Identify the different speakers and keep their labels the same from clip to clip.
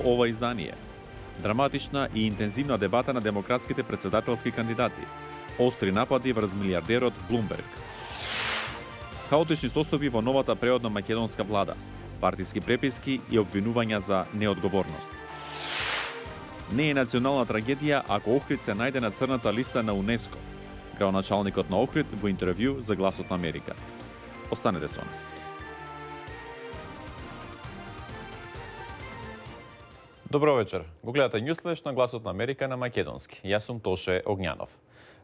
Speaker 1: ова издание. Драматична и интензивна дебата на демократските претседателски кандидати. Остри напади врз милиардерот Блумберг. Хаотични состојби во новата преодна македонска влада. Партиски преписки и обвинувања за неодговорност. Не е национална трагедија ако Охрид се најде на црната листа на УНЕСКО. Градоначалникот на Охрид во интервју за Гласот на Америка. Останете со нас. Добро вечер. Го гледате Ньюслеш на Гласот на Америка на македонски. Јас сум Тоше Огњанов.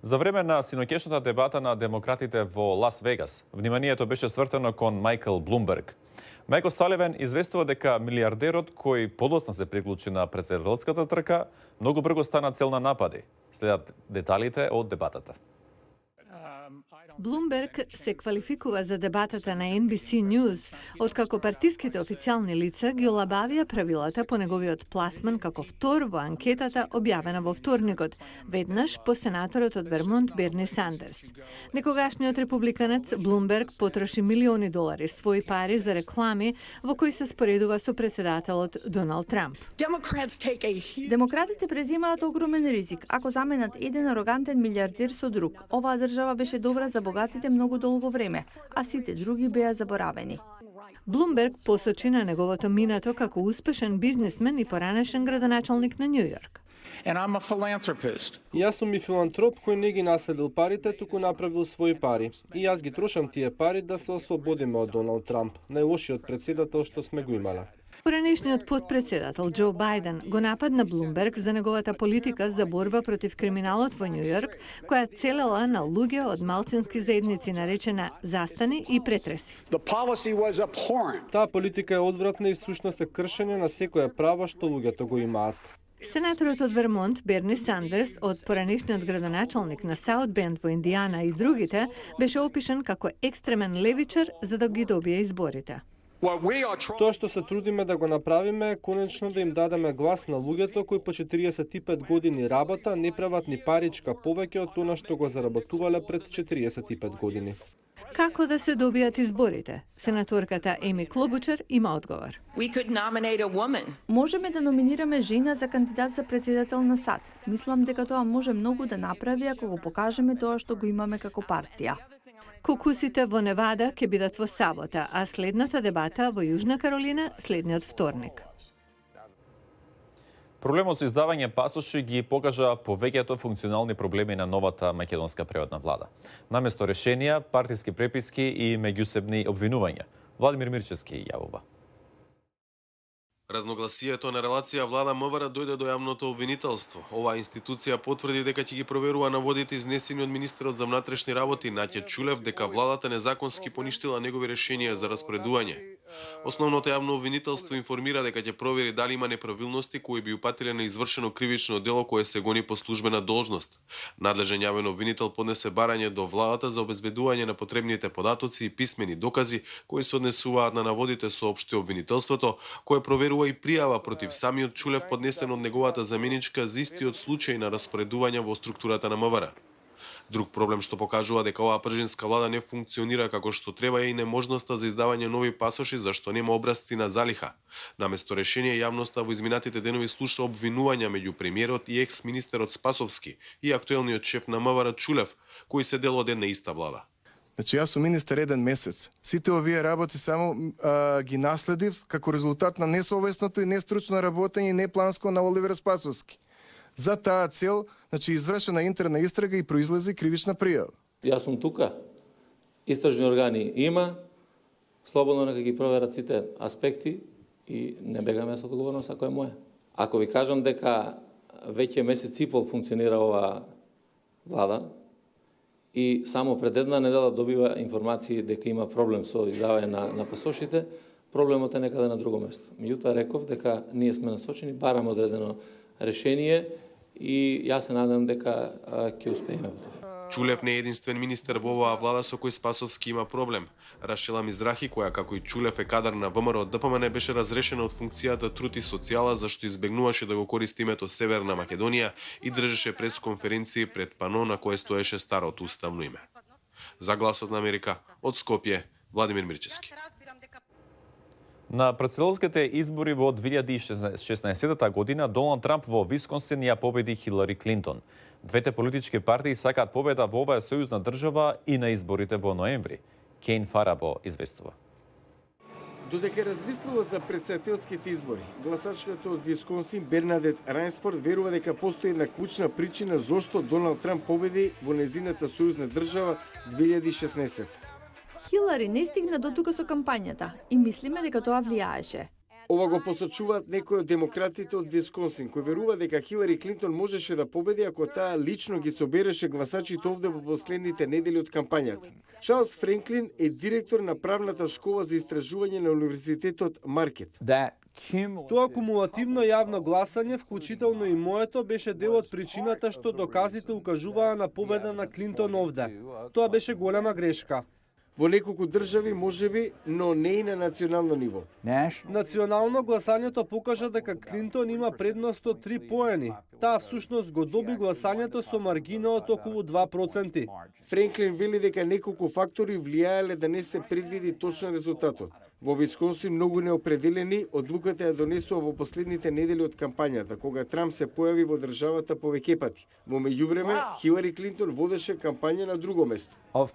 Speaker 1: За време на синоќешната дебата на демократите во Лас Вегас, вниманието беше свртено кон Мајкл Блумберг. Мајкл Саливан известува дека милиардерот кој подоцна се приклучи на претседателската трка, многу брзо стана цел на напади. Следат деталите од дебатата.
Speaker 2: Блумберг се квалификува за дебатата на NBC News, откако партиските официјални лица ги олабавија правилата по неговиот пласман како втор во анкетата објавена во вторникот, веднаш по сенаторот од Вермонт Берни Сандерс. Некогашниот републиканец Блумберг потроши милиони долари своји пари за реклами во кои се споредува со претседателот Доналд Трамп.
Speaker 3: Демократите презимаат огромен ризик ако заменат еден арогантен милиардер со друг. Оваа држава беше добра за богатите многу долго време, а сите други беа заборавени.
Speaker 2: Блумберг посочи на неговото минато како успешен бизнисмен и поранешен градоначалник на Њу Јорк.
Speaker 4: Јас сум и филантроп кој не ги наследил парите, туку направил своји пари. И јас ги трошам тие пари да се ослободиме од Доналд Трамп, најлошиот претседател што сме го имале.
Speaker 2: Поранешниот подпредседател Џо Бајден го нападна Блумберг за неговата политика за борба против криминалот во Њу Јорк, која целела на луѓе од малцински заедници наречена застани и претреси.
Speaker 4: Таа политика е одвратна и всушност е кршење на секое право што луѓето го имаат.
Speaker 2: Сенаторот од Вермонт Берни Сандерс од поранешниот градоначалник на Саут Бенд во Индијана и другите беше опишан како екстремен левичар за да ги добие изборите.
Speaker 4: Тоа што се трудиме да го направиме е конечно да им дадеме глас на луѓето кои по 45 години работа не прават ни паричка повеќе од она што го заработувале пред 45 години.
Speaker 2: Како да се добијат изборите? Сенаторката Еми Клобучар има одговор.
Speaker 3: Можеме да номинираме жена за кандидат за претседател на САД. Мислам дека тоа може многу да направи ако го покажеме тоа што го имаме како партија.
Speaker 2: Кокусите во Невада ќе бидат во сабота, а следната дебата во Јужна Каролина следниот вторник.
Speaker 1: Проблемот со издавање пасоши ги покажа повеќето функционални проблеми на новата македонска преодна влада. Наместо решенија, партиски преписки и меѓусебни обвинувања. Владимир Мирчевски јавува.
Speaker 5: Разногласието на релација влада МВР дојде до јавното обвинителство. Оваа институција потврди дека ќе ги проверува наводите изнесени од министерот за внатрешни работи Наќа Чулев дека владата незаконски поништила негови решенија за распоредување. Основното јавно обвинителство информира дека ќе провери дали има неправилности кои би упатиле на извршено кривично дело кое се гони по службена должност. Надлежен јавен обвинител поднесе барање до владата за обезбедување на потребните податоци и писмени докази кои се однесуваат на наводите со општо обвинителството, кое проверува и пријава против самиот Чулев поднесен од неговата заменичка за истиот случај на распоредување во структурата на МВР. Друг проблем што покажува дека оваа пржинска влада не функционира како што треба е и неможноста за издавање нови пасоши зашто нема образци на залиха. Наместо решение, јавноста во изминатите денови слуша обвинувања меѓу премиерот и екс-министерот Спасовски и актуелниот шеф на МВР Чулев, кои се дел од една иста влада.
Speaker 6: Значи, јас сум министер еден месец. Сите овие работи само ги наследив како резултат на несовесното и нестручно работење и непланско на Оливер Спасовски. За таа цел, значи, извршена интерна истрага и произлезе кривична пријава.
Speaker 7: Јас сум тука. Истражни органи има, слободно нека ги проверат сите аспекти и не бегаме со одговорност ако е моја. Ако ви кажам дека веќе месец и пол функционира оваа влада и само пред една недела добива информации дека има проблем со издавање на пасошите, проблемот е некаде на друго место. Меѓутоа реков дека ние сме насочени, бараме одредено решение и јас се надам дека ќе успееме во тоа.
Speaker 5: Чулев не е единствен министер во оваа влада со кој Спасовски има проблем. Рашела Мизрахи, која како и Чулев е кадар на ВМРО ДПМН, беше разрешена од функцијата Труд и социјала зашто избегнуваше да го користи името Северна Македонија и држеше пресконференции пред пано на кое стоеше старото уставно име. За Гласот на Америка, од Скопје, Владимир Мирчевски.
Speaker 1: На председателските избори во 2016 година Доналд Трамп во Висконсин ја победи Хилари Клинтон. Двете политички партии сакаат победа во оваа сојузна држава и на изборите во ноември. Кейн Фарабо известува.
Speaker 6: Додека размислува за председателските избори, гласачката од Висконсин Бернадет Райнсфорд верува дека постои една клучна причина зошто Доналд Трамп победи во незината сојузна држава 2016.
Speaker 3: Хилари не стигна до тука со кампањата и мислиме дека тоа влијаеше.
Speaker 6: Ова го посочуваат некои од демократите од Висконсин, кои верува дека Хилари Клинтон можеше да победи ако таа лично ги собереше гласачите овде во последните недели од кампањата. Чарлс Френклин е директор на правната школа за истражување на универзитетот Маркет.
Speaker 4: Тоа кумулативно јавно гласање, вклучително и моето, беше дел од причината што доказите укажуваа на победа на Клинтон овде. Тоа беше голема грешка.
Speaker 6: Во неколку држави можеби, но не и на национално ниво.
Speaker 4: Национално гласањето покажа дека Клинтон има предност од 3 поени. Таа всушност го доби гласањето со маргина од околу 2%.
Speaker 6: Френклин вели дека неколку фактори влијаеле да не се предвиди точен резултатот. Во Висконсин многу неопределени одлуката ја донесува во последните недели од кампањата, кога Трамп се појави во државата повеќе пати. Во меѓувреме, Хилари Клинтон водеше кампања на друго место.
Speaker 4: Од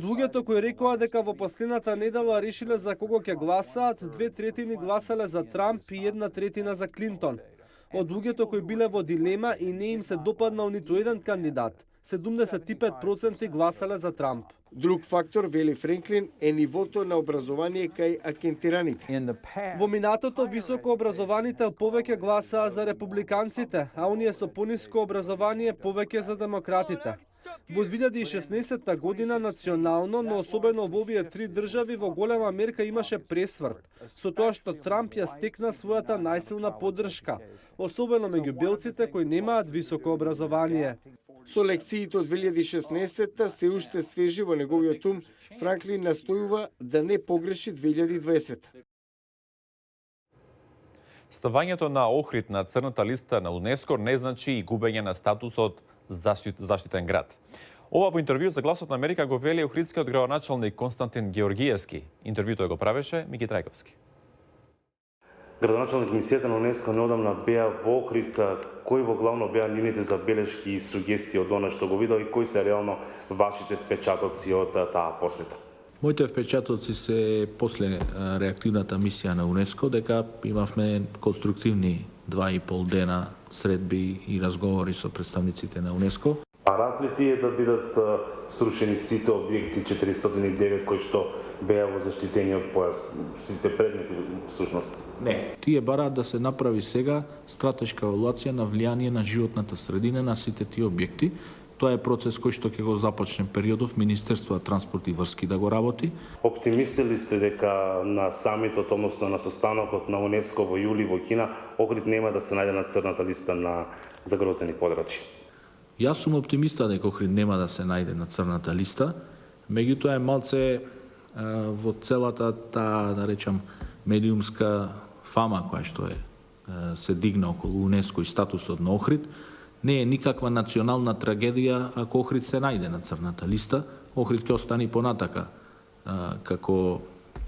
Speaker 4: луѓето кои рекоа дека во последната недела решиле за кого ќе гласаат, 2/3 гласале за Трамп и 1/3 за Клинтон. Од луѓето кои биле во дилема и не им се допаднал ниту еден кандидат, 75% гласале за Трамп.
Speaker 6: Друг фактор, вели Френклин, е нивото на образование кај анкетираните.
Speaker 4: Во минатото високо образованите повеќе гласаа за републиканците, а оние со пониско образование повеќе за демократите. Во 2016 година национално, но особено во овие 3 држави во голема мерка имаше пресврт, со тоа што Трамп ја стекна својата најсилна поддршка, особено меѓу белците кои немаат високо образование.
Speaker 6: Со лекциите од 2016 се уште свежи во неговиот ум, Франклин настојува да не погреши 2020.
Speaker 1: Ставањето на Охрид на црната листа на УНЕСКО не значи и губење на статусот заштитен град. Ова во интервју за Гласот на Америка го вели охридскиот градоначалник Константин Георгиевски. Интервјуто го правеше Мики Трајковски.
Speaker 8: Градоначалник мисијата на УНЕСКО неодамна беа во Охрид. Кои во главно беа нивните забелешки и сугестии од она што го видел и кои се реално вашите впечатоци од таа посета?
Speaker 9: Моите впечатоци се после реактивната мисија на УНЕСКО, дека имавме конструктивни 2,5 дена средби и разговори со представниците на УНЕСКО.
Speaker 8: Парат ли тие да бидат срушени сите објекти 409 кои што беа во заштитениот појас, сите предмети всушност?
Speaker 9: Не. Тие бараат да се направи сега стратешка евалуација на влијание на животната средина на сите тие објекти. Тоа е процес кој што ќе го започне периодов Министерство за транспорт и врски да го работи.
Speaker 8: Оптимисти ли сте дека на самитот, односно на состанокот на УНЕСКО во јули во Кина, Охрид нема да се најде на црната листа на загрозени подрачја?
Speaker 9: Јас сум оптимиста дека Охрид нема да се најде на црната листа, меѓутоа е малце во целата таа, да речам, медиумска фама која што се дигна околу УНЕСКО и статусот на Охрид, не е никаква национална трагедија ако Охрид се најде на црната листа. Охрид ќе остане понатака како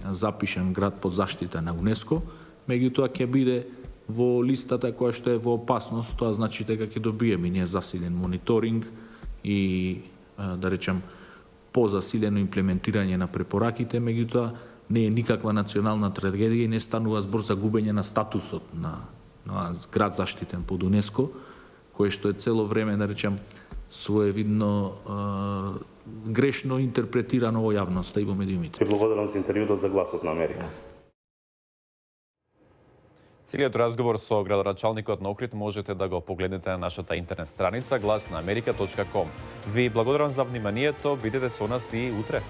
Speaker 9: запишан град под заштита на УНЕСКО, меѓутоа ќе биде во листата која што е во опасност, тоа значи дека ќе добиеме ние засилен мониторинг и, да речем, позасилено имплементирање на препораките, меѓутоа не е никаква национална трагедија и не станува збор за губење на статусот на град заштитен под УНЕСКО, кој што е цело време, да речем, своевидно грешно интерпретирано во јавноста и во медиумите.
Speaker 8: Благодарам за интервјуто за Гласот на Америка.
Speaker 1: Целиот разговор со градоначалникот на Охрид можете да го погледнете на нашата интернет страница glasnaamerika.com. Ви благодарам за вниманието, бидете со нас и утре.